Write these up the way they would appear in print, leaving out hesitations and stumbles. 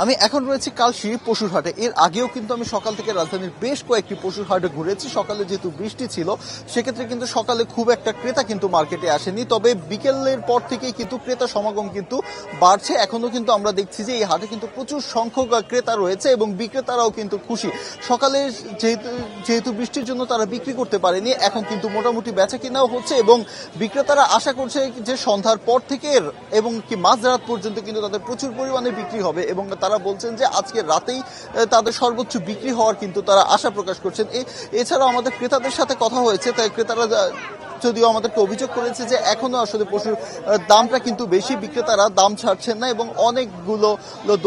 আমি এখন রয়েছি কালশী পশুর হাটে। এর আগেও কিন্তু আমি সকাল থেকে রাজধানীর বেশ কয়েকটি পশুর হাটে ঘুরেছি। সকালে যেহেতু বৃষ্টি ছিল সেক্ষেত্রে কিন্তু সকালে খুব একটা ক্রেতা কিন্তু মার্কেটে আসেনি, তবে বিকেলের পর থেকেই কিন্তু ক্রেতা সমাগম কিন্তু বাড়ছে। এখনো কিন্তু আমরা দেখছি যে এই হাটে কিন্তু প্রচুর সংখ্যক ক্রেতা রয়েছে এবং বিক্রেতারাও কিন্তু খুশি। সকালে যেহেতু যেহেতু বৃষ্টির জন্য তারা বিক্রি করতে পারেনি, এখন কিন্তু মোটামুটি বেচা কেনাও হচ্ছে এবং বিক্রেতারা আশা করছে যে সন্ধ্যার পর থেকে এবং কি মাঝরাত পর্যন্ত কিন্তু তাদের প্রচুর পরিমাণে বিক্রি হবে এবং তারা বলছেন যে আজকে রাতেই তাদের সর্বোচ্চ বিক্রি হওয়ার কিন্তু তারা আশা প্রকাশ করছেন। এছাড়াও আমাদের ক্রেতাদের সাথে কথা হয়েছে, তাই ক্রেতারা যদিও আমাদেরকে অভিযোগ করেছে যে এখনো আসলে পশুর দামটা কিন্তু বেশি, বিক্রেতারা দাম ছাড়ছেন না এবং অনেকগুলো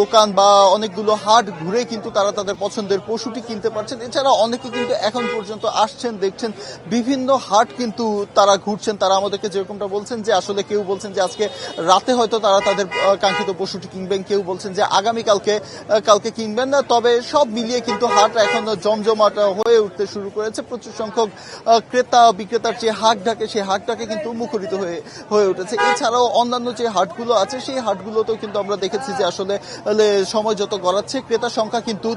দোকান বা অনেকগুলো হাট ঘুরে কিন্তু তারা তাদের পছন্দের পশুটি কিনতে পারছেন। এছাড়া অনেকে কিন্তু এখন পর্যন্ত আসছেন, দেখছেন, বিভিন্ন হাট কিন্তু তারা ঘুরছেন। তারা আমাদেরকে যেরকমটা বলছেন যে আসলে কেউ বলছেন যে আজকে রাতে হয়তো তারা তাদের কাঙ্ক্ষিত পশুটি কিনবেন, কেউ বলছেন যে আগামীকালকে কিনবেন না। তবে সব মিলিয়ে কিন্তু হাট এখন জমজমাট হয়ে উঠতে শুরু করেছে। প্রচুর সংখ্যক ক্রেতা বিক্রেতার যে হাট ডাকে সেই হাটটাকে কিন্তু মুখরিত হয়ে উঠেছে। এছাড়াও অন্যান্য যে হাটগুলো আছে সেই হাটগুলোতেও কিন্তু আমরা দেখেছি যে আসলে সময় যত গড়াচ্ছে ক্রেতার সংখ্যা কিন্তু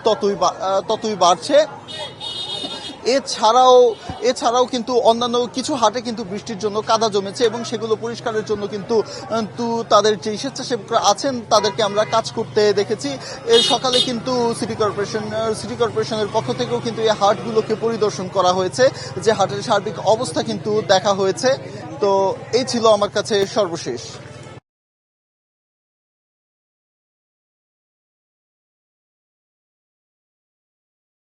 ততই বাড়ছে। এছাড়াও কিন্তু অন্যান্য কিছু হাটে কিন্তু বৃষ্টির জন্য কাদা জমেছে এবং সেগুলো পরিষ্কারের জন্য কিন্তু তাদের যে স্বেচ্ছাসেবকরা আছেন তাদেরকে আমরা কাজ করতে দেখেছি। সকালে কিন্তু সিটি কর্পোরেশনের পক্ষ থেকেও কিন্তু এই হাটগুলোকে পরিদর্শন করা হয়েছে, যে হাটের সার্বিক অবস্থা কিন্তু দেখা হয়েছে। তো এই ছিল আমার কাছে সর্বশেষ।